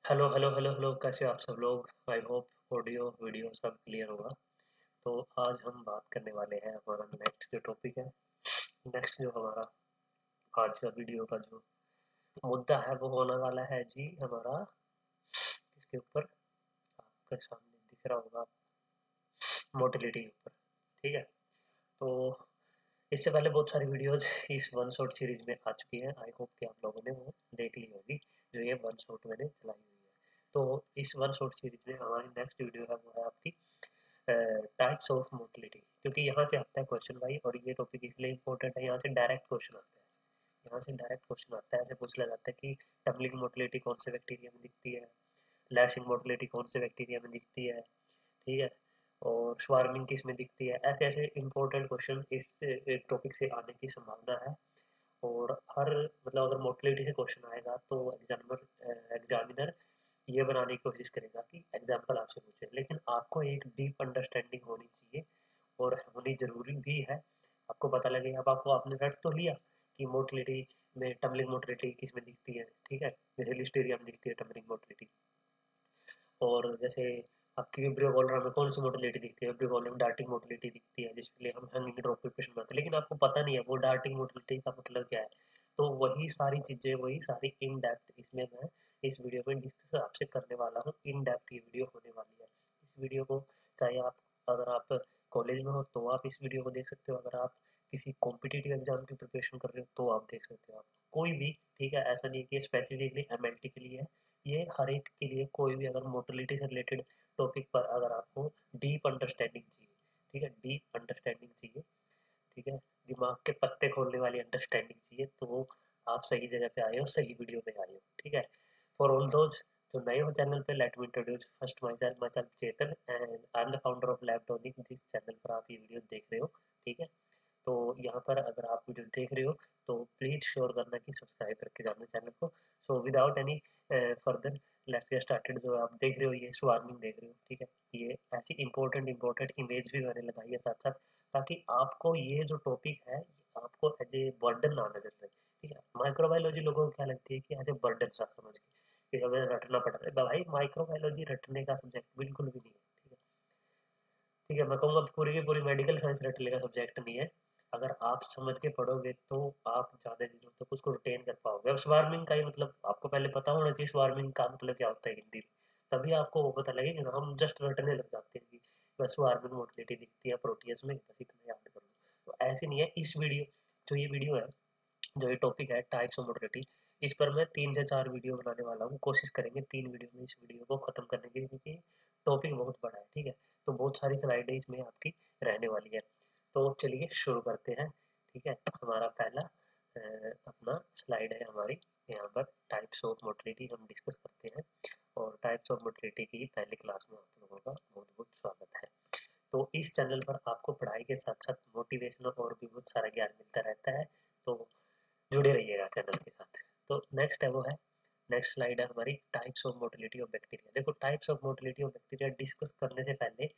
Hello hello hello hello, कैसे हो आप सब लोग। आई होप ऑडियो वीडियो सब क्लियर होगा। तो आज हम बात करने वाले हैं, हमारा नेक्स्ट जो टॉपिक है, नेक्स्ट जो हमारा आज का वीडियो का जो मुद्दा है वो होने वाला है जी हमारा, इसके ऊपर आपके सामने दिख रहा होगा, मोटिलिटी के ऊपर। ठीक है। तो इससे पहले बहुत सारी वीडियोज इस वन शॉट सीरीज में आ चुकी है। आई होप कि आप लोगों ने वो देख ली होगी, जो ये वन शॉट मैंने चलाई हुई है। तो इस वन शॉट सीरीज में हमारी नेक्स्ट वीडियो है वो है आपकी टाइप्स ऑफ मोटिलिटी, क्योंकि यहाँ से आता है क्वेश्चन भाई, और ये टॉपिक इसलिए इंपॉर्टेंट है, यहाँ से डायरेक्ट क्वेश्चन आता है। यहाँ से डायरेक्ट क्वेश्चन आता है, ऐसे पूछ लिया जाता है कि टम्बलिंग मोटिलिटी कौन से बैक्टीरिया में दिखती है, लैशिंग मोटिलिटी कौन से बैक्टीरिया में दिखती है, ठीक है, और स्वार्मिंग किस में दिखती है। ऐसे ऐसे इंपॉर्टेंट क्वेश्चन इस टॉपिक से आने की संभावना है। और हर मतलब अगर मोटिलिटी से क्वेश्चन आएगा तो एग्जामिनर ये बनाने की कोशिश करेगा कि एग्जाम्पल आपसे पूछे, लेकिन आपको एक डीप अंडरस्टैंडिंग होनी चाहिए और होनी ज़रूरी भी है। आपको पता लगे, अब आपको आपने रट तो लिया कि मोटिलिटी में टम्बलिंग मोटिलिटी किस में दिखती है, ठीक है, जैसे लिस्टीरिया में दिखती है टम्बलिंग मोटिलिटी। और जैसे आपकी विब्रियो कॉलरा में कौन सी मोटिलिटी दिखती है, विब्रियो कॉलरा में डार्टिंग मोटिलिटी दिखती है, जिसके लिए हम हैंगिंग ड्रॉप प्रिपरेशन बनाते हैं, लेकिन आपको पता नहीं है वो डार्टिंग मोटिलिटी का मतलब क्या है। तो वही सारी चीज़ें, वही सारी इन डेप्थ इसमें मैं इस वीडियो में डिस्कस आपसे करने वाला हूँ। इन डेप्थ ये वीडियो होने वाली है। इस वीडियो को चाहे आप, अगर आप कॉलेज में हो तो आप इस वीडियो को देख सकते हो, अगर आप किसी कॉम्पिटिटिव एग्जाम की प्रिपरेशन कर रहे हो तो आप देख सकते हो, आप कोई भी, ठीक है। ऐसा नहीं है कि स्पेसिफिकली एमएलटी के लिए है, ये हर एक के लिए। कोई भी अगर मोटिलिटी से रिलेटेड टॉपिक पर अगर आपको डीप अंडरस्टैंडिंग चाहिए, ठीक है, डीप अंडरस्टैंडिंग चाहिए, ठीक है, दिमाग के पत्ते खोलने वाली अंडरस्टैंडिंग चाहिए, तो आप सही जगह पे आए हो, सही वीडियो पे आए हो, ठीक है। फॉर ऑल दोज जो नए हो चैनल पे, let me introduce first myself Chetan, and I am the founder of Labtonic, जिस चैनल पर आप ये वीडियो देख रहे हो, ठीक है। तो यहाँ पर अगर आप वीडियो देख रहे हो तो प्लीज़ श्योर करना कि सब्सक्राइब करके जाना चैनल को। So without any further let's get started. जो आप देख रहे हो ये स्वार्मिंग देख रहे हो, ठीक है। ये ऐसी इंपॉर्टेंट इमेज भी मैंने लगाई है साथ साथ, ताकि आपको ये जो टॉपिक है आपको एज ए बर्डन ना नजर लगे, ठीक है। माइक्रोबायोलॉजी लोगों को क्या लगती है कि एज ए बर्डन सा समझ के कि हमें रटना पड़ रहा है। भाई माइक्रोबायोलॉजी रटने का सब्जेक्ट बिल्कुल भी नहीं है, ठीक है। ठीक है, मैं कहूँगा पूरी की पूरी मेडिकल साइंस रटने का सब्जेक्ट नहीं है। अगर आप समझ के पढ़ोगे तो आप ज़्यादा दिनों तक उसको रिटेन कर पाओगे। अब स्वार्मिंग का ही मतलब आपको पहले पता होना चाहिए, स्वार्मिंग का मतलब क्या होता है हिंदी में, तभी आपको वो पता लगेगा ना। हम जस्ट रटने लग जाते हैं कि बस स्वार्मिंग मोटिलिटी दिखती है प्रोटीयस में, बस इतना याद कर लो। तो ऐसे नहीं है। इस वीडियो, जो ये वीडियो है, जो ये टॉपिक है टाइप्स ऑफ मोटिलिटी, इस पर मैं 3 से 4 वीडियो बनाने वाला हूँ। कोशिश करेंगे 3 वीडियो में इस वीडियो को ख़त्म करने की, क्योंकि टॉपिक बहुत बड़ा है, ठीक है। तो बहुत सारी स्लाइडें इसमें आपकी रहने वाली है। तो चलिए शुरू करते हैं, ठीक है। हमारा पहला अपना स्लाइड है हमारी, यहाँ पर टाइप्स ऑफ मोटिलिटी हम डिस्कस करते हैं। और टाइप्स ऑफ मोटिलिटी की पहली क्लास में आप लोगों का बहुत बहुत स्वागत है। तो इस चैनल पर आपको पढ़ाई के साथ साथ मोटिवेशनल और भी बहुत सारा ज्ञान मिलता रहता है, तो जुड़े रहिएगा चैनल के साथ। तो नेक्स्ट है वो है, नेक्स्ट स्लाइड है हमारी, types of motility of bacteria. देखो, types of motility of bacteria discuss करने से पहले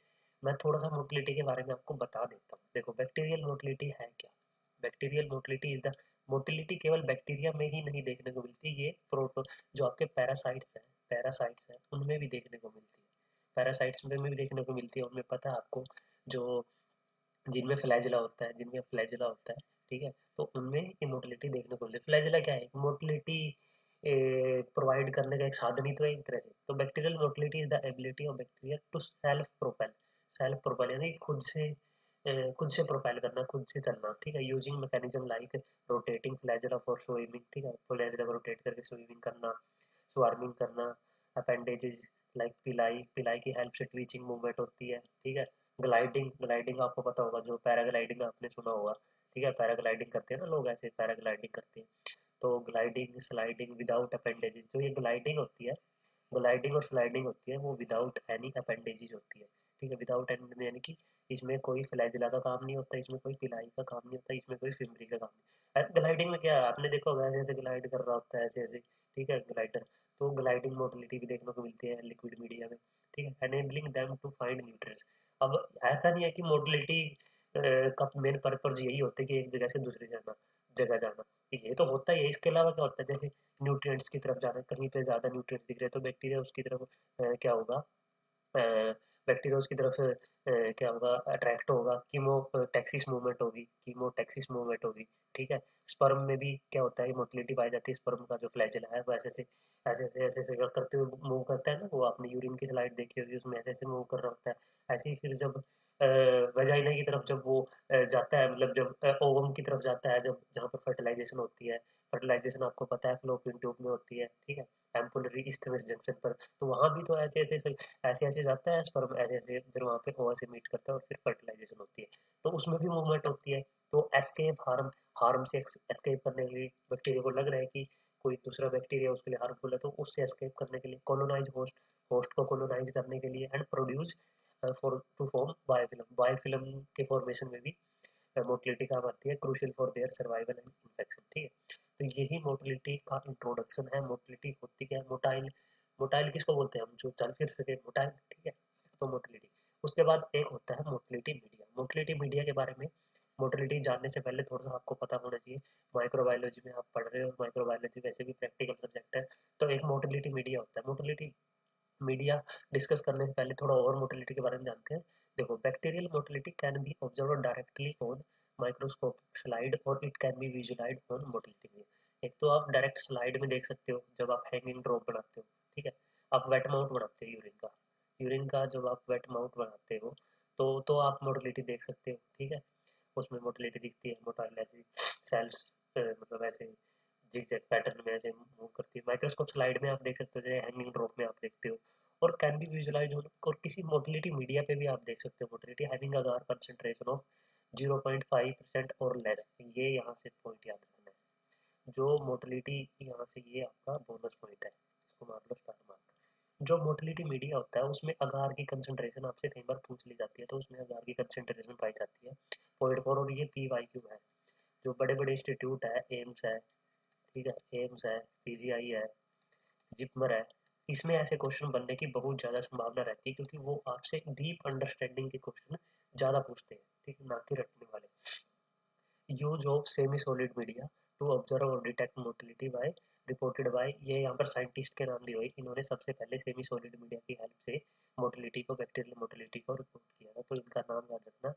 मैं थोड़ा सा मोटिलिटी के बारे में आपको बता देता हूँ। देखो, बैक्टीरियल मोटिलिटी है क्या। Bacterial motility is the motility केवल बैक्टीरिया में ही नहीं देखने को मिलती, ये प्रोटो जो आपके पैरासाइट्स हैं उनमें भी देखने को मिलती है। पैरासाइट्स में भी देखने को मिलती है, उनमें पता है आपको, जो जिनमें फ्लैजिला होता है, ठीक है। तो उनमें इमोटिलिटी देखने को मिलती है। फ्लैजिला क्या है, मोटिलिटी प्रोवाइड करने का एक साधन ही तो है एक तरह से। तो bacterial motility is the ability of bacteria to self propel यानी खुद से प्रोपेल करना, खुद से चलना, ठीक है, using mechanism like rotating flagella for swimming, ठीक है, फ्लैजिला को रोटेट करके स्विमिंग करना, स्वार्मिंग करना, अपेंडेजेज लाइक पिलाई, पिलाई की हेल्प से ट्वीचिंग मूवमेंट होती है, ठीक है। ग्लाइडिंग, ग्लाइडिंग आपको पता होगा, जो पैराग्लाइडिंग आपने सुना होगा, ठीक है, पैराग्लाइडिंग करते हैं ना लोग, ऐसे पैराग्लाइडिंग करते हैं। तो ग्लाइडिंग स्लाइडिंग विदाउट अपेंडेजेस, जो ये ग्लाइडिंग होती है, ग्लाइडिंग और स्लाइडिंग होती है, वो विदाउट एनी अपेंडेजेस होती है, ठीक है। विदाउट एनी यानी कि इसमें कोई फ्लैजिला का काम नहीं होता, इसमें कोई पिलाई का काम नहीं होता, इसमें कोई फिमरी का काम नहीं। ग्लाइडिंग में क्या है, आपने देखा होगा ऐसे ऐसे ग्लाइड कर रहा होता है, ऐसे ऐसे, ठीक है, ग्लाइडर। तो ग्लाइडिंग मोटिलिटी भी देखने को मिलती है लिक्विड मीडिया में, ठीक है, enabling them to find nutrients. अब ऐसा नहीं है कि मोटिलिटी का मेन पर्पज यही होता है कि एक जगह से दूसरी जगह जाना। ये तो होता ही है, इसके अलावा क्या होता है, जैसे न्यूट्रिएंट्स की तरफ जाना, कहीं पे ज़्यादा न्यूट्रिएंट्स दिख रहे हैं तो बैक्टीरिया उसकी तरफ क्या होगा, बैक्टीरिया उसकी तरफ क्या होगा, अट्रैक्ट होगा, कीमोटैक्सिस मूवमेंट होगी, कीमोटैक्सिस मूवमेंट होगी। ठीक है, स्पर्म में भी क्या होता है, मोटिलिटी पाई जाती है, स्पर्म का जो फ्लैजेला है वो ऐसे ऐसे करते हुए मूव करता है ना, वो आपने यूरिन की स्लाइड देखी होगी, उसमें ऐसे ऐसे मूव कर रहा होता है। ऐसे ही फिर जब वजाइना की तरफ जब वो जाता है, मतलब जब ओवम की तरफ जाता है, जब जहाँ पर फर्टिलाइजेशन होती है, फर्टिलाइजेशन आपको पता है फ्लोपियन ट्यूब में होती है। ठीक है, एम्पुलरी इस्थमस जंक्शन पर, तो वहाँ भी तो ऐसे ऐसे ऐसे ऐसे जाता है स्पर्म, ऐसे ऐसे फिर वहाँ पे ओवा से मीट करता है और फिर फर्टिलाइजेशन होती है, तो उसमें भी मूवमेंट होती है। तो एस्केप हार्म, हार्म से एस्केप करने के लिए बैक्टीरिया को लग रहा है कि कोई दूसरा बैक्टीरिया उसके लिए हार्मफुल है, तो उससे एस्केप करने के लिए कॉलोनाइज होस्ट, होस्ट को कॉलोनाइज करने के लिए, and produce for to form biofilm, biofilm के फॉर्मेशन में भी मोटिलिटी काम आती है, crucial for their survival and infection. ठीक है, तो यही मोटिलिटी का इंट्रोडक्शन है। मोटिलिटी होती क्या है, मोटाइल, मोटाइल किसको बोलते हैं हम, जो चल फिर सके, मोटाइल। ठीक है, तो मोटिलिटी। उसके बाद एक होता है मोटिलिटी मीडिया। मोटिलिटी मीडिया के बारे में, मोटिलिटी जानने से पहले थोड़ा सा आपको पता होना चाहिए, माइक्रोबायोलॉजी में आप पढ़ रहे हो, माइक्रोबायोलॉजी वैसे भी प्रैक्टिकल सब्जेक्ट है, तो एक मोटिलिटी मीडिया होता है। मोटिलिटी मीडिया डिस्कस करने से पहले थोड़ा और मोटिलिटी के बारे में जानते हैं। देखो, bacterial motility can be observe directly on microscopic slide और it can be visualised on motility media. एक तो आप डायरेक्ट स्लाइड में देख सकते हो जब आप हैंगिंग ड्रॉप बनाते हो। ठीक है, आप वेट माउंट बनाते हो यूरिन का, यूरिन का जब आप वेट माउंट बनाते हो तो आप मोटिलिटी देख सकते हो। ठीक है, उसमें मोटिलिटी दिखती है, मोटाइल ऐसी सेल्स मतलब ऐसे जिगजैग पैटर्न में ऐसे मूव करती है। माइक्रोस्कोप स्लाइड में आप देख सकते हो, जैसे हैंगिंग ड्रॉप में आप देखते हो, और कैन बी विजुअलाइज और किसी मोटिलिटी मीडिया पे भी आप देख सकते हो motility having agar concentration of 0.5% और लेस। ये यहाँ से पॉइंट याद रखना है, जो मोटिलिटी यहाँ से, ये आपका बोनस पॉइंट है, इसको मार लो स्टार मार्क। जो मोटिलिटी मीडिया होता है उसमें अगार की कंसंट्रेशन आपसे कई बार पूछ ली जाती है, तो उसमें अगार की कंसंट्रेशन पाई जाती है 0.4, और ये PYQ है। जो बड़े बड़े इंस्टीट्यूट है, एम्स है, ठीक है, एम्स है, PGI है, जिपमर है, इसमें ऐसे क्वेश्चन बनने की बहुत ज़्यादा संभावना रहती है, क्योंकि वो आपसे डीप अंडरस्टैंडिंग के क्वेश्चन ज़्यादा पूछते हैं, ठीक है, ना कि रटने वाले। Use of semi solid media to observe और detect motility by reported by, ये यहाँ पर साइंटिस्ट के नाम दिए हुए, इन्होंने सबसे पहले सेमी सॉलिड मीडिया की हेल्प से मोटिलिटी को, बैक्टीरियल मोटिलिटी को रिपोर्ट किया था, तो इनका नाम याद रखना,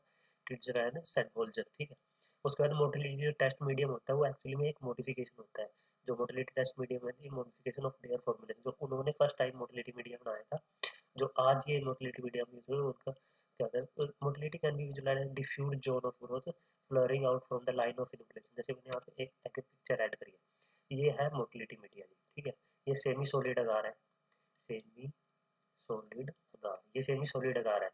टिट्जरैन सेडवोल्जर। ठीक है, उसके बाद मोटिलिटी जो टेस्ट मीडियम होता है वो एक्चुअली में एक मॉडिफिकेशन होता है। जो मोटिलिटी टेस्ट मीडियम है, मॉडिफिकेशन ऑफ देयर फॉर्मूलेशन, जो उन्होंने फर्स्ट टाइम मोटिलिटी मीडियम बनाया था, जो आज ये मोटिलिटी मीडियम यूज है, उनका क्या होता है, motility can be visualised in diffuse zone of growth flaring out from the line of inoculation. जैसे मैंने यहाँ पे एक पिक्चर ऐड करी है, ये है मोटिलिटी मीडिया जी। ठीक है, ये सेमी सॉलिड अगार है, सेमी सॉलिड अगार, ये सेमी सॉलिड अगार है।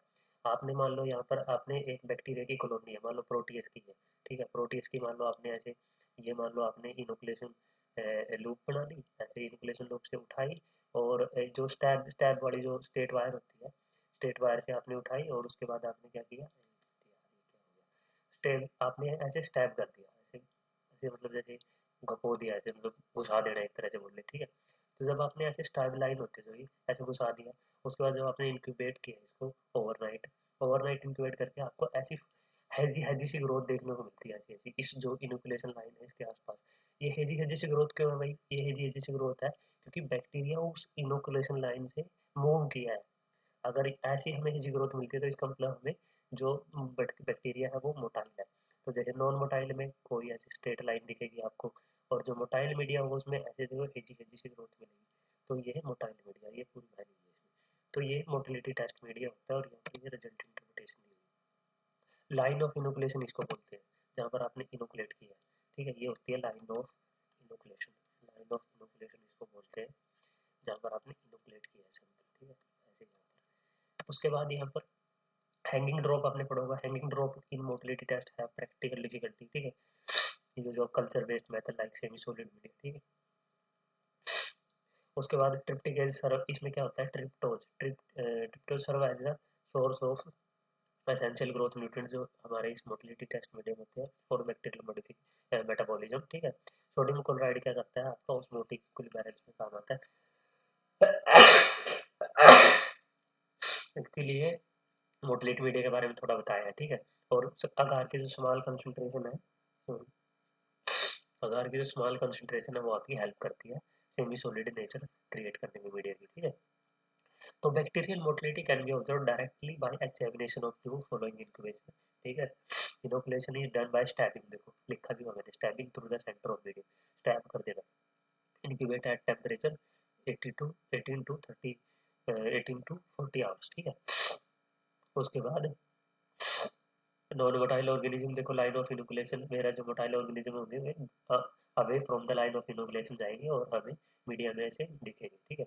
आपने मान लो यहाँ पर आपने एक बैक्टीरिया की कॉलोनी है, मान लो प्रोटीएस की है। ठीक है, प्रोटीएस की मान लो आपने ऐसे, ये मान लो आपने इनोकुलेशन लूप बना दी, ऐसे इनोकुलेशन लूप से उठाई, और जो स्टैब स्टैब वाली जो स्टेट वायर होती है, स्टेट वायर से आपने उठाई, और उसके बाद आपने क्या किया, स्टेप आपने ऐसे स्टैब कर दिया, ऐसे ऐसे मतलब जैसे घपो दिया, ऐसे मतलब घुसा देना एक तरह से बोल ले। ठीक है, तो जब आपने ऐसे स्टैब लाइन होते जो ऐसे घुसा दिया, उसके बाद जब आपने इंक्यूबेट किया इसको ओवरनाइट, ओवरनाइट इंक्यूबेट करके आपको ऐसी हैजी हैजी सी ग्रोथ देखने को मिलती है, ऐसी ऐसी इस जो इनोकुलेशन लाइन है इसके आसपास। ये हेजी हेजी सी ग्रोथ क्यों है भाई, ये हेजी हेजी सी ग्रोथ है क्योंकि बैक्टीरिया उस इनोकुलेशन लाइन से मूव किया है। अगर ऐसी हमें हेजी ग्रोथ मिलती है तो इसका मतलब हमें जो बैक्टीरिया है वो मोटाइल है। तो जैसे नॉन मोटाइल में कोई ऐसी स्ट्रेट लाइन दिखेगी आपको, और जो मोटाइल मीडिया होगा उसमें ऐसे देखो हेजी हेजी सी ग्रोथ मिलेगी, तो ये है मोटाइल मीडिया, ये पूरी वैल्यू है इसमें। तो ये मोटिलिटी टेस्ट मीडिया होता है, और यहाँ पर ये रिजल्ट इंटरप्रिटेशन दी हुई। लाइन ऑफ इनोकुलेशन इसको बोलते हैं, जहाँ पर आपने इनोकुलेट किया है। ठीक है, ये होती है line of inoculation, line of inoculation इसको बोलते हैं, जहाँ पर आपने इनोकुलेट किया है सैंपल। ठीक है, ऐसे यहाँ पर। उसके बाद यहाँ पर हैंगिंग ड्रॉप आपने पढ़ा होगा, hanging drop in motility test है प्रैक्टिकल डिफिकल्टी। ठीक है, use of culture based method like semi solid media. ठीक है, उसके बाद ट्रिप्टिकेज सर्व, इसमें क्या होता है, tryptose serve as a source of essential growth nutrients, जो हमारे इस मोटिलिटी टेस्ट मीडियम होते हैं फॉर बैक्टीरियल मॉडिफिकेशन मेटाबॉलिज्म। ठीक है, सोडियम क्लोराइड क्या करता है आपका ऑस्मोटिक इक्विलिब्रियम में काम आता है। इसलिए मोटिलिटी मीडिया के बारे में थोड़ा बताया है। ठीक है, और अगार की जो स्मॉल कंसंट्रेशन है, सॉरी, अगार की जो स्मॉल कंसंट्रेशन है वो आपकी हेल्प करती है सेमी सॉलिड नेचर क्रिएट करने में मीडिया की, ठीक है। तो bacterial motility can be observe directly by examination of to following incubation, ठीक है। Inoculation is done by stabbing, देखो लिखा भी हुआ मैंने, stabbing through the centre of medium, stab कर देना। Incubate at temperature 80 to 18 to 30 18 to 40 hours, ठीक है। उसके बाद नॉन मोटाइल ऑर्गेनिज्म, देखो लाइन ऑफ इनोकुलेशन, मेरा जो मोटाइल ऑर्गेनिज्म होंगे वे away from the line of inoculation जाएंगे और हमें मीडिया में ऐसे दिखेंगे, ठीक है।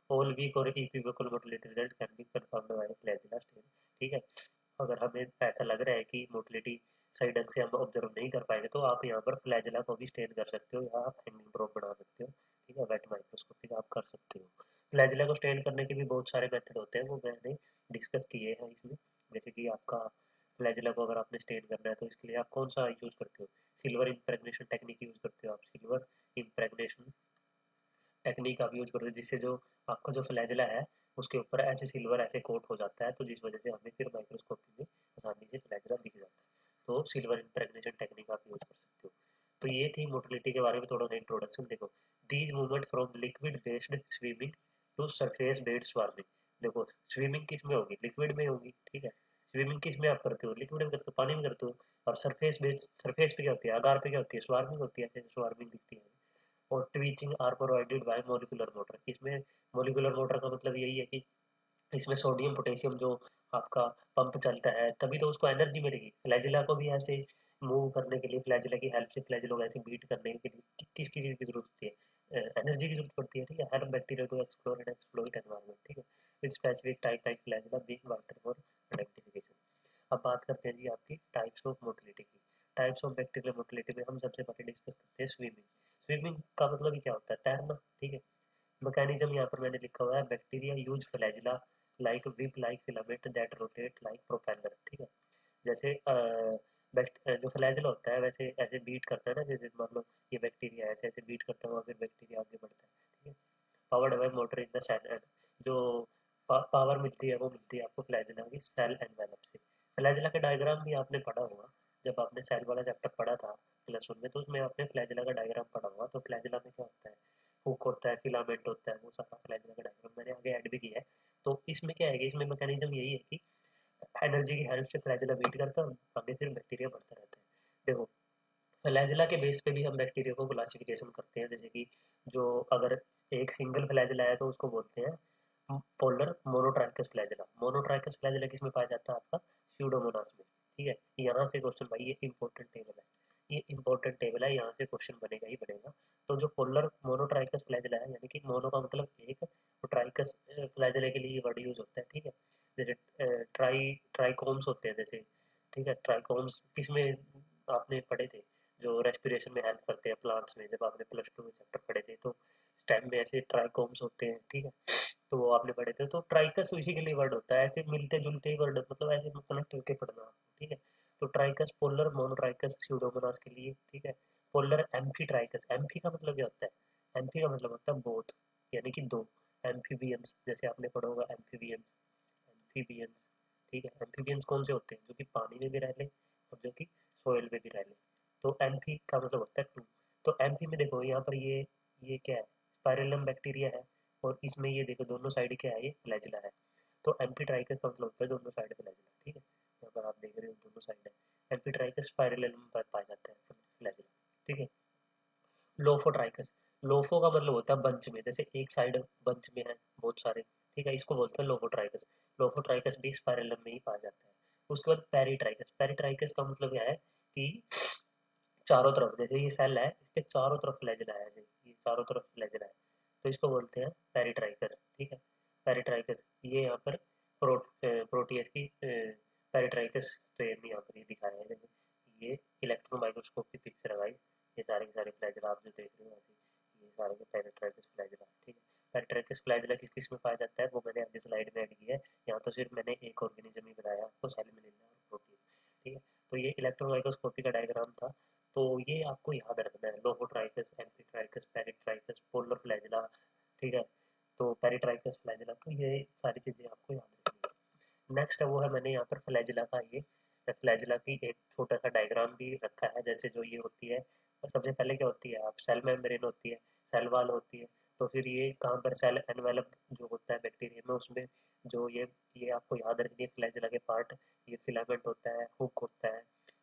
ऑल वीक और equivocal motility result can be confirmed by flagella stain, ठीक है। अगर हमें ऐसा लग रहा है कि मोटिलिटी सही ढंग से हम ऑब्जर्व नहीं कर पाएंगे तो आप यहाँ पर फ्लैजिला को भी स्टेन कर सकते हो या आप हैंगिंग ड्रॉप बना सकते हो, ठीक है। वेट माइक्रोस्कोपी आप कर सकते हो। फ्लैजिला को स्टेन करने के भी बहुत सारे मेथड होते हैं, वो मैंने डिस्कस किए हैं इसमें। जैसे कि आपका फ्लैजिला को अगर आपने स्टेन करना है तो इसके लिए आप कौन सा यूज़ करते हो, सिल्वर इम्प्रेगनेशन टेक्निक यूज़ करते हो आप, सिल्वर इम्प्रेगनेशन टेक्निक आप यूज करोगे, जिससे जो आपका जो फ्लैजिला है उसके ऊपर ऐसे सिल्वर ऐसे कोट हो जाता है, तो जिस वजह से हमें फिर माइक्रोस्कोपी में आसानी से फ्लैजिला दिख जाता है। तो सिल्वर इम्प्रेगनेशन टेक्निक आप यूज कर सकते हो। तो ये थी मोटिलिटी के बारे में थोड़ा सा इंट्रोडक्शन। देखो these movement from liquid based swimming to surface based swarming, देखो स्विमिंग किस में होगी, लिक्विड में होगी, ठीक है। स्विमिंग किस में आप करते हो, लिक्विड में करते हो, पानी में करते हो। और सरफेस बेस्ड, सरफेस पे क्या होती है, आगार पे क्या होती है, स्वार्मिंग होती है, ऐसे स्वार्मिंग दिखती है। और twitching are provided by molecular motor, इसमें मोलिकुलर मोटर का मतलब यही है कि इसमें सोडियम पोटेशियम जो आपका पंप चलता है तभी तो उसको एनर्जी मिलेगी। फ्लैजिला को भी ऐसे मूव करने के लिए, फ्लैजिला की हेल्प से फ्लैजिला को ऐसे बीट करने के लिए किस चीज़ की जरूरत होती है, एनर्जी की जरूरत पड़ती है, ठीक है। Help bacteria to explore and exploit environment, ठीक है, with specific type like flagella being water for identification. अब बात करते हैं जी आपकी टाइप्स ऑफ मोटिलिटी की। टाइप्स ऑफ बैक्टीरियल मोटिलिटी में हम सबसे पहले डिस्कस करते हैं स्विमिंग। स्विमिंग का मतलब ही क्या होता है, तैरना, ठीक है। मैकेनिज्म यहाँ पर मैंने लिखा हुआ है, bacteria use flagella like whip like filament that rotate like propeller, ठीक है। जैसे जो फ्लैजिला होता है वैसे ऐसे बीट करता है ना, जैसे मान लो ये बैक्टीरिया ऐसे ऐसे बीट करता है और फिर बैक्टीरिया आगे बढ़ता है, ठीक है। Powered by motor in the cell, जो पावर मिलती है वो मिलती है आपको फ्लैजिला की सेल एनवेलप से। फ्लैजिला का डायग्राम भी आपने पढ़ा होगा, जब आपने सेल वाला चैप्टर पढ़ा था +1 में, तो उसमें आपने फ्लैजिला का डायग्राम पढ़ा होगा। तो फ्लैजिला में क्या होता है, हुक होता है, फिलामेंट होता है, वो सारा फ्लैजिला का डायग्राम मैंने आगे ऐड भी किया है। तो इसमें क्या है कि इसमें मैकेनिज्म यही है कि एनर्जी की हेल्प से फ्लैजिला बीट करता है, आगे फिर बैक्टीरिया बढ़ता रहता है। देखो फ्लैजिला के बेस पे भी हम बैक्टीरिया को क्लासिफिकेशन करते हैं, जैसे कि जो अगर एक सिंगल फ्लैजिला है तो उसको बोलते हैं polar monotrichous flagella. Monotrichous flagella किस में पाया जाता है, आपका स्यूडोमोनास में, ठीक है। यहाँ से क्वेश्चन, भाई ये इंपॉर्टेंट टेबल है, ये इंपॉर्टेंट टेबल है, यहाँ से क्वेश्चन बनेगा ही बनेगा। तो जो पोलर मोनोट्राइकस फ्लैजिला है, यानी कि मोनो का मतलब एक, ट्राइकस फ्लैजिला के लिए वर्ड यूज होता है, ठीक है। जैसे ट्राइकोम्स होते हैं जैसे, ठीक है। ट्राइकोम्स किसमें आपने पढ़े थे, जो रेस्पिरेशन में हेल्प करते हैं प्लांट्स में, जब आपने +2 में चैप्टर पढ़े थे तो स्टेम में ऐसे ट्राइकोम्स होते हैं, ठीक है। तो वो आपने पढ़े थे, तो ट्राइकस इसी के लिए वर्ड होता है, ऐसे मिलते जुलते ही वर्ड, मतलब ऐसे कनेक्ट करके पढ़ना, ठीक है। तो ट्राइकस पोलर मोनोट्राइकस स्यूडोमोनास के लिए, ठीक है। पोलर एम्फीट्राइकस, एम्फी का मतलब क्या होता है, एम्फी का मतलब होता है बोथ, यानी कि दो। एम्फीबियंस, जैसे आपने पढ़ा होगा एम्फीबियंस, एम्फीबियंस, ठीक है। एम्फीबियंस कौन से होते हैं, जो कि पानी में भी रह ले और जो कि सोयल में भी रह ले। तो एम्फी का मतलब होता है टू। तो एम्फी में देखो यहाँ पर ये क्या है, स्पाइरलम बैक्टीरिया है, और इसमें ये देखो दोनों साइड क्या है, ये फ्लैजिला है। तो एम्फीट्राइकस का मतलब होता है दोनों साइड फ्लैजिला, ठीक है। यहाँ पर आप देख रहे हो दोनों साइड है। एम्फीट्राइकस स्पाइरलम पर पाया जाता है फ्लैजिला, ठीक है। लोफोट्राइकस, लोफो का मतलब होता है बंच में, जैसे एक साइड बंच में है बहुत सारे, ठीक है, इसको बोलते हैं लोफोट्राइकस। लोफोट्राइकस भी स्पाइरलम में ही पाया जाता है। उसके बाद पेरिट्राइकस, पेरिट्राइकस का मतलब क्या है कि चारों तरफ, जैसे ये सेल है इसके चारों तरफ फ्लैजिला है, जैसे ये चारों तरफ फ्लैजिला है, तो इसको बोलते हैं पेरिट्राइकस, ठीक है। पेरिट्राइकस ये यहाँ पर प्रोटीएस की पेरिट्राइकस स्ट्रेन यहाँ पर ये दिखाया है, जैसे ये इलेक्ट्रॉन माइक्रोस्कोप की पिक्चर लगाई, ये सारे के सारे फ्लैजिला आप जो देख रहे हो ऐसे, ये सारे के पेरिट्राइकस फ्लैजिला, ठीक है। पेरिट्राइकस फ्लैजिला किस किस में पाया जाता है वो मैंने अगली स्लाइड में ऐड किया है, यहाँ तो सिर्फ मैंने एक ऑर्गेनिज्म ही बनाया आपको, सेलुलोज और प्रोटीन, ठीक है। तो ये इलेक्ट्रॉन माइक्रोस्कोपी का डायग्राम था। तो ये आपको याद रखना है, lophotrichous, amphitrichous, peritrichous, polar flagella, ठीक है। तो पेरिट्राइकस फ्लैजिला, तो ये सारी चीज़ें आपको याद रखनी है। नेक्स्ट है वो है, मैंने यहाँ पर फ्लैजिला का ये फ्लैजिला की एक छोटा सा डायग्राम भी रखा है, जैसे जो ये होती है, तो सबसे पहले क्या होती है, आप सेल मेम्ब्रेन होती है, सेल वॉल होती है, तो फिर ये कहाँ पर सेल एनवेलप जो होता है बैक्टीरिया में, उसमें जो ये आपको याद रखनी है, फ्लैजेला के पार्ट, ये फिलामेंट होता है, हुक होता है,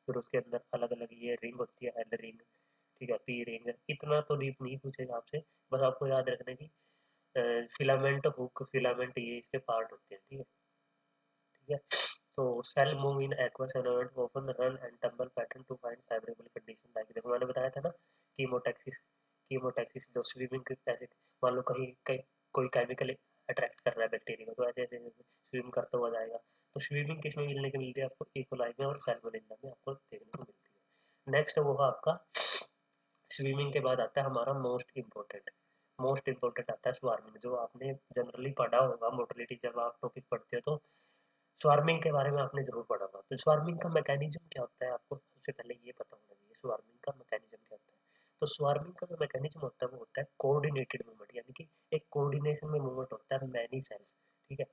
फिर उसके अंदर अलग अलग ये रिंग होती है, एल रिंग, ठीक है, पी रिंग। इतना तो डीप नहीं पूछेगा आपसे, बस आपको याद रखना कि फिलामेंट, हुक, फिलामेंट, ये इसके पार्ट होते हैं, ठीक है, ठीक है। तो cell move in aqueous environment often run and tumble pattern to find favourable condition, like देखो मैंने बताया था ना, कीमोटैक्सिस, कीमोटैक्सिस जो स्विमिंग के ऐसे, मान लो कहीं कहीं कोई केमिकल अट्रैक्ट कर रहा है बैक्टीरिया को, तो ऐसे ऐसे स्विम करता हुआ जाएगा। तो स्विमिंग किस में मिलने को मिलती है आपको? इकोलाई में और सैल्मोनेला में आपको देखने को मिलती है। नेक्स्ट वो है आपका, स्विमिंग के बाद आता है हमारा मोस्ट इम्पोर्टेंट आता है स्वार्मिंग, जो आपने जनरली पढ़ा होगा मोटिलिटी, जब आप टॉपिक पढ़ते हो तो स्वार्मिंग के बारे में आपने जरूर पढ़ा होगा। तो स्वार्मिंग का मैकेनिज्म क्या होता है, आपको सबसे पहले ये पता होना चाहिए स्वार्मिंग का मैकेनिज्म क्या होता है। तो स्वार्मिंग का जो मैकेनिज्म होता है वो होता है कोऑर्डिनेटेड मूवमेंट, यानी कि एक कोऑर्डिनेशन में मूवमेंट होता है मैनी सेल्स, ठीक है,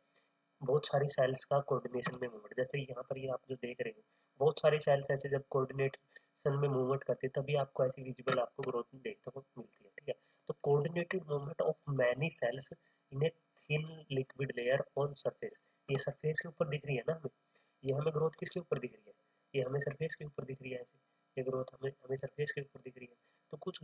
बहुत सारी सेल्स का कोऑर्डिनेशन में मूवमेंट। जैसे यहाँ पर ये आप जो देख रहे हो, बहुत सारी सेल्स ऐसे जब कोऑर्डिनेशन में मूवमेंट करती है तभी आपको ऐसी विजिबल आपको ग्रोथ देखने को मिलती है, ठीक है। तो coordinated movement of many cells in a thin liquid layer on surface, ये सरफेस के ऊपर दिख रही है ना हमें, ये हमें ग्रोथ किसके ऊपर दिख रही है? ये हमें सरफेस के ऊपर दिख रही है, ऐसे ये ग्रोथ हमें हमें सरफेस के ऊपर दिख रही है। तो कुछ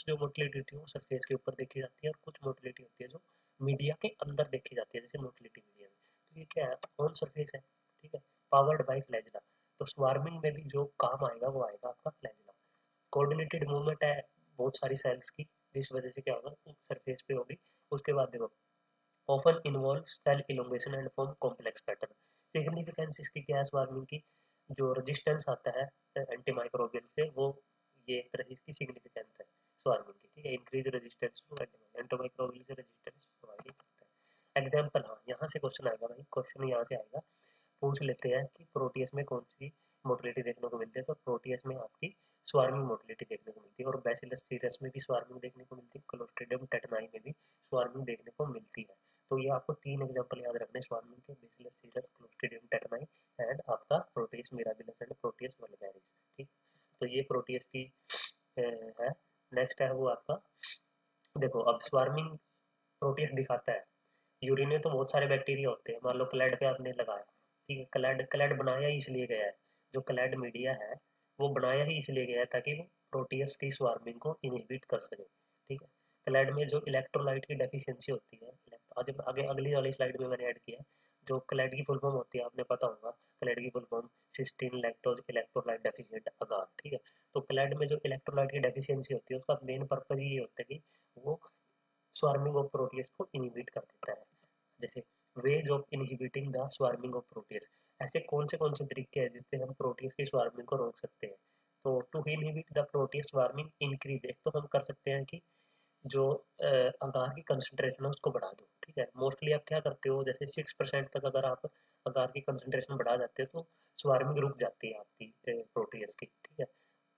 जो मोटिलिटी होती है वो सरफेस के ऊपर देखी जाती है, और कुछ मोटिलिटी होती है जो मीडिया के अंदर देखी जाती है, जैसे मोटिलिटी मीडिया में। तो ये क्या है? ऑन सरफेस है, ठीक है, पावर्ड बाय फ्लैजिला। तो स्वार्मिंग में भी जो काम आएगा वो आएगा आपका फ्लैजिला। कोऑर्डिनेटेड मूवमेंट है बहुत सारी सेल्स की, जिस वजह से क्या होगा, सरफेस पे होगी। उसके बाद देखो, often involves cell elongation and form complex pattern। Significance इसकी क्या है स्वार्मिंग की? जो रेजिस्टेंस आता है एंटीमाइक्रोबियल से, वो ये एक तरह की सिग्निफिकेंस है स्वार्मिंग की, ठीक है, इंक्रीज रेजिस्टेंस टू एंटीमाइक्रोबियल से रेजिस्टेंस प्रोवाइड करता है। एग्जांपल, हाँ यहाँ से क्वेश्चन आएगा भाई, क्वेश्चन यहाँ से आएगा, पूछ लेते हैं कि प्रोटीएस में कौन सी मोटिलिटी देखने को मिलती है। तो प्रोटीएस में आपकी स्वार्मिंग मोटिलिटी देखने को मिलती है, और बैसिलस सीरस में भी स्वार्मिंग देखने को मिलती है, क्लोस्ट्रिडियम टेटनाई में भी स्वार्मिंग देखने को मिलती है। तो ये आपको तीन एग्जांपल याद रखने स्वार्मिंग के, Bacillus cereus, Clostridium tetani and आपका Proteus mirabilis and Proteus vulgaris, ठीक। तो ये प्रोटीएस की है। नेक्स्ट है वो आपका, देखो अब स्वार्मिंग प्रोटीएस दिखाता है, यूरिन में तो बहुत सारे बैक्टीरिया होते हैं, मान लो क्लैड पे आपने लगाया, ठीक है, क्लैड क्लैड बनाया ही इसलिए गया है, जो क्लैड मीडिया है वो बनाया ही इसलिए गया है ताकि वो प्रोटीयस की स्वार्मिंग को इनहिबिट कर सके, ठीक है। क्लैड में जो इलेक्ट्रोलाइट की डेफिशिएंसी होती है, आगे आगे अगली वाली स्लाइड में मैंने ऐड किया है, जो क्लैड की फुल फॉर्म होती है आपने पता होगा, क्लैड की full form cystine lactose electrolyte deficient agar, ठीक है। तो क्लैड में जो इलेक्ट्रोलाइट की डेफिशिएंसी होती है उसका मेन पर्पज ये होता है कि वो स्वार्मिंग ऑफ प्रोटीयस को इनहिबिट कर देता है। जैसे ways of inhibiting the swarming of Proteus, ऐसे कौन से तरीके हैं जिससे हम प्रोटीयस की स्वार्मिंग को रोक सकते हैं? तो to inhibit the Proteus swarming increase, एक तो हम कर सकते हैं कि जो अगार की कंसंट्रेशन है उसको बढ़ा दो, ठीक है। मोस्टली आप क्या करते हो, जैसे 6% तक अगर आप अगार की कंसंट्रेशन बढ़ा जाते हो तो स्वार्मिंग रुक जाती है आपकी प्रोटीयस की, ठीक है।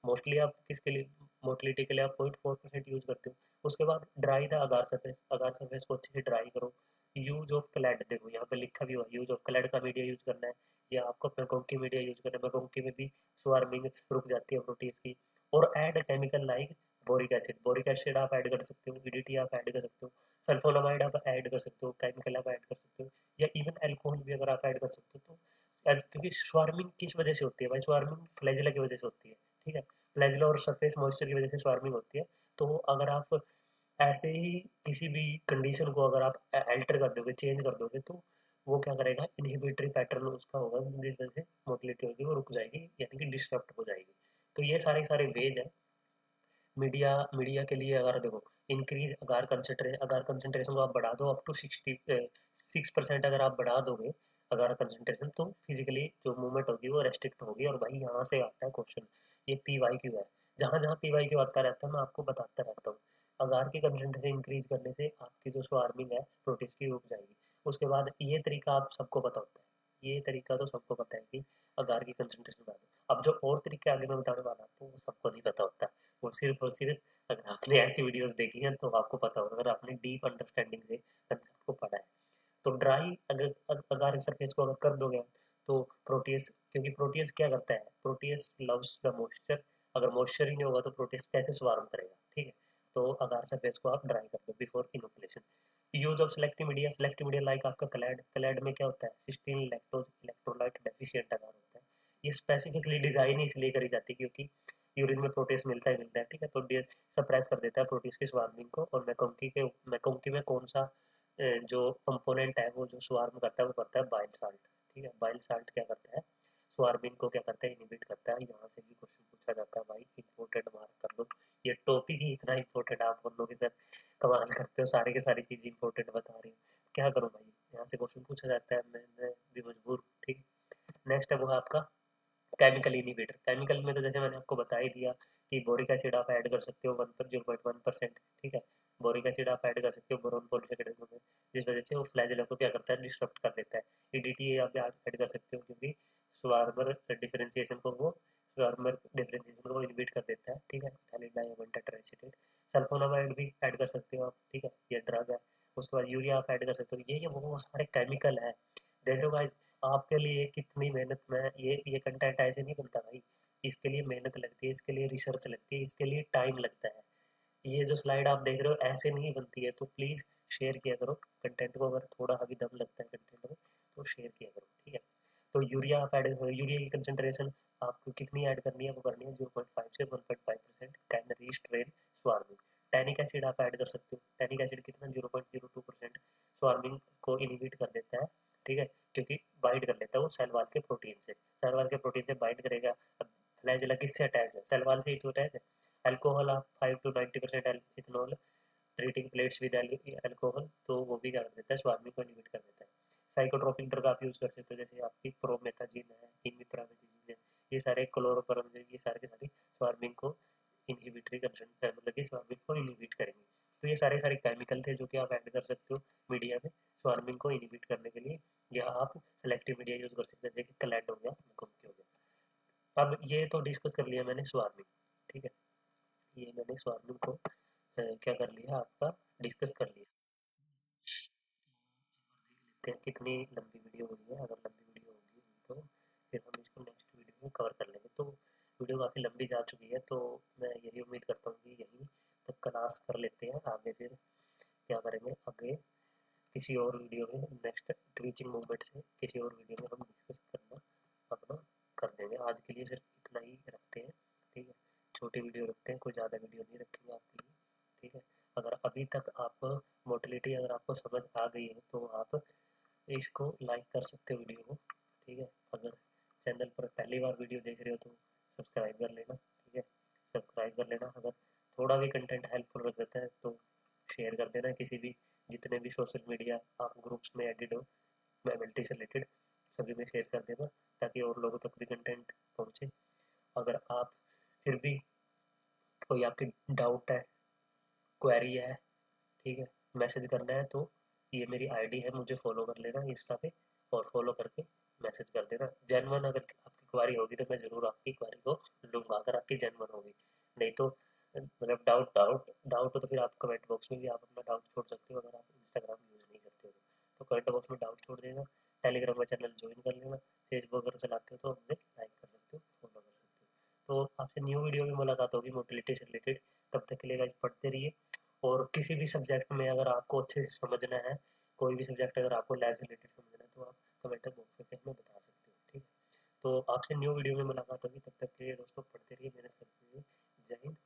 मोस्टली आप किसके लिए, मोटिलिटी के लिए आप 0.4% यूज करते हो। उसके बाद ड्राई द अगार सरफेस को अच्छे से ड्राई करो। यूज ऑफ क्लैड, देखो यहाँ पे लिखा भी हुआ यूज ऑफ क्लैड का मीडिया यूज करना है, या आपको मैकोंकी मीडिया यूज करना है, मैकोंकी में भी स्वार्मिंग रुक जाती है प्रोटीज की। और add chemical like boric acid आप ऐड कर सकते हो, ईडीटी आप ऐड कर सकते हो, सल्फोनामाइड आप ऐड कर सकते हो, केमिकल आप ऐड कर सकते हो, या इवन एल्कोहल भी अगर आप ऐड कर सकते हो। तो क्योंकि स्वार्मिंग किस वजह से होती है भाई, स्वार्मिंग फ्लैजिला की वजह से होती है, ठीक है, फ्लैजिला और सरफेस मॉइस्चर की वजह से स्वार्मिंग होती है। तो अगर आप ऐसे ही किसी भी कंडीशन को अगर आप अल्टर कर दोगे, चेंज कर दोगे, तो वो क्या करेगा, इनहिबिटरी पैटर्न उसका होगा, जिस वजह से मोटिलिटी होगी वो रुक जाएगी, यानी कि डिस्टर्ब हो जाएगी। तो ये सारे सारे वेज है मीडिया मीडिया के लिए। अगर देखो, इंक्रीज अगार कंसेंट्रेशन को आप बढ़ा दो अप टू 66%, अगर आप बढ़ा दोगे अगार कंसेंट्रेशन, तो फिजिकली जो मूवमेंट होगी वो रेस्ट्रिक्ट होगी। और भाई यहाँ से आता है क्वेश्चन, ये पी वाई क्यू है, जहाँ जहाँ पी वाई क्यू आता रहता है मैं आपको बताता रहता हूँ। अगार की कंसेंट्रेशन इंक्रीज करने से आपकी जो स्वार्मिंग है प्रोटीज की रुक जाएगी। उसके बाद ये तरीका आप सबको पता होता है, ये तरीका तो सबको पता है कि अगार की कंसेंट्रेशन बढ़ा दो। अब जो और तरीके आगे मैं बताने वाला हूँ वो सबको नहीं पता होता, वो सिर्फ और सिर्फ अगर आपने ऐसी वीडियोस देखी हैं तो आपको पता होगा, अगर आपने डीप अंडरस्टैंडिंग से कंसेप्ट को पढ़ा है। तो ड्राई अगर सरफेस को अगर कर दोगे तो प्रोटीयस, क्योंकि प्रोटीयस क्या करता है, प्रोटीयस लव्स द मॉइस्चर, अगर मॉइस्चर ही नहीं होगा तो प्रोटीयस कैसे स्वार्म करेगा, ठीक है। तो अगार सरफेस को आप ड्राई कर दो before inoculation. Use of selective media like आपका कलैड में क्या होता है, सिस्टीन लैक्टोज इलेक्ट्रोलाइट डेफिशिएंट अगार होता है। ये स्पेसिफिकली डिजाइन इसलिए करी जाती है क्योंकि यूरिन में प्रोटीज मिलता है, ठीक है, तो सप्रेस कर देता है प्रोटीज की स्वार्मिंग को। और मैकोंकी में कौन सा जो कंपोनेंट है वो जो स्वार्म करता है वो करता है बाइल साल्ट, ठीक है। बाइल साल्ट क्या करता है, स्वार्मिंग को क्या करता है, इनिबिट करता है। यहाँ से भी क्वेश्चन पूछा जाता है भाई, इंपोर्टेंट मार्क कर लो। ये टॉपिक ही इतना इंपॉर्टेंट, आप बोलोगे सर कमाल करते हो, सारे के सारी चीज इंपॉर्टेंट बता रही हो, क्या करूँ भाई, यहाँ से क्वेश्चन पूछा जाता है, मैं भी मजबूर हूँ, ठीक। नेक्स्ट है वो है आपका केमिकल इनिबिटर। केमिकल में तो जैसे मैंने आपको बता ही दिया कि बोरिक एसिड आप ऐड कर सकते हो 0.1%, ठीक है। बोरिक एसिड आप ऐड कर सकते हो बोरोन पॉलीसैकेराइड में, जिस वजह से वो फ्लैजेला को क्या करता है, डिस्टर्ब कर देता है। ईडीटी आप ऐड कर सकते हो क्योंकि स्वार्मर डिफरेंशिएशन को वो इनहिबिट कर देता है, ठीक है। Ethyl diamine tetraacetate. सल्फोनामाइड भी ऐड कर सकते हो आप, ठीक है, ये ड्रग है। उसके बाद यूरिया आप ऐड कर सकते हो। ये वो सारे केमिकल है। देख लो गाइस, आपके लिए कितनी मेहनत में ये कंटेंट ऐसे नहीं बनता भाई, इसके लिए मेहनत लगती है, इसके लिए रिसर्च लगती है, इसके लिए टाइम लगता है। ये जो स्लाइड आप देख रहे हो ऐसे नहीं बनती है, तो प्लीज़ शेयर किया करो कंटेंट को। अगर थोड़ा अभी दम लगता है कंटेंट में तो शेयर किया करो, ठीक है। तो यूरिया आप ऐड, यूरिया की कंसेंट्रेशन आपको कितनी ऐड करनी है, वो करनी है 0.5 से 1.5%। Can restrain swarming. Tannic acid आप ऐड कर सकते हो। टैनिक एसिड कितना, 0.02% स्वार्मिंग को इनिबिट कर देता है, ठीक है, क्योंकि बाइंड कर लेता है वो सेल वॉल के प्रोटीन से। सेल वॉल के प्रोटीन से बाइंड करेगा। अब फ्लैजेला किससे अटैच है, सेल वॉल से ही तो अटैच है। अल्कोहल आप 5 to 90% ethanol treating plates with alcohol, तो वो भी क्या कर देता है, स्वार्मिंग को इनिबिट कर देता है। साइकोट्रोपिक ड्रग आप यूज कर सकते हो, जैसे आपकी प्रोमेथाजिन है, इमिप्राजिन है, ये सारे क्लोरोफॉर्म, ये सारे के सारे स्वार्मिंग को इनहिबिटरी कंसेंट मतलब कि स्वार्मिंग को इनहिबिट करेंगे। तो ये सारे सारे केमिकल थे जो कि आप ऐड कर सकते हो मीडिया में स्वार्मिंग को इनहिबिट करने के लिए, या आप सेलेक्टिव मीडिया यूज कर सकते हो जैसे कि कलैड हो गया, मैकोंकी हो गया। अब ये तो डिस्कस कर लिया मैंने स्वार्मिंग, ठीक है, ये मैंने स्वार्मिंग को क्या कर लिया आपका, डिस्कस कर लिया। देखते हैं कितनी लंबी वीडियो हुई है, अगर लंबी वीडियो होगी तो फिर हम इसको नेक्स्ट वीडियो में कवर कर लेंगे। तो वीडियो काफ़ी लंबी जा चुकी है, तो मैं यही उम्मीद करता हूँ कि यहीं तक क्लास कर लेते हैं। आगे फिर क्या करेंगे, आगे किसी और वीडियो में, नेक्स्ट ट्वीचिंग मूवमेंट से किसी और वीडियो में हम डिस्कस करना अपना कर देंगे। आज के लिए सिर्फ इतना ही रखते हैं, ठीक है, छोटी वीडियो रखते हैं, कोई ज़्यादा वीडियो नहीं रखेंगे आपके लिए, ठीक है। अगर अभी तक आप मोटिलिटी अगर आपको समझ आ गई है तो आप इसको लाइक कर सकते हो वीडियो को, ठीक है। अगर चैनल पर पहली बार वीडियो देख रहे हो तो सब्सक्राइब कर लेना, ठीक है, सब्सक्राइब कर लेना। अगर थोड़ा भी कंटेंट हेल्पफुल लग जाता है तो शेयर कर देना किसी भी, जितने भी सोशल मीडिया आप ग्रुप्स में एडिड हो मेबिलिटी से रिलेटेड, सभी में शेयर कर देना ताकि और लोगों तक भी कंटेंट पहुँचे। अगर आप फिर भी कोई आपकी डाउट है, क्वेरी है, ठीक है, मैसेज करना है तो ये मेरी आईडी है, मुझे फॉलो कर लेना इंस्टा पे, और फॉलो करके मैसेज कर देना। जेन्युइन अगर आपकी क्वारी होगी तो मैं ज़रूर आपकी क्वारी को लूँगा, अगर आपकी जेन्युइन होगी। नहीं तो मतलब डाउट डाउट डाउट हो तो फिर आप कमेंट बॉक्स में भी आप अपना डाउट छोड़ सकते हो, अगर आप इंस्टाग्राम यूज़ नहीं करते हो तो कमेंट बॉक्स में डाउट छोड़ देना। टेलीग्राम का चैनल ज्वाइन कर लेना। फेसबुक अगर चलाते हो तो हमें लाइक कर सकते हो, फॉलो कर सकते हो। तो आपसे न्यू वीडियो में मुलाकात होगी मोटिलिटी से रिलेटेड। तब तक के लिए गाइस पढ़ते रहिए। और किसी भी सब्जेक्ट में अगर आपको अच्छे से समझना है, कोई भी सब्जेक्ट अगर आपको लैब रिलेटेड समझना है तो आप कमेंट बॉक्स में हमें बता सकते हो, ठीक है। तो आपसे न्यू वीडियो में मुलाकात होगी, तब तक के लिए दोस्तों पढ़ते रहिए, मेहनत करते रहिए। जय हिंद।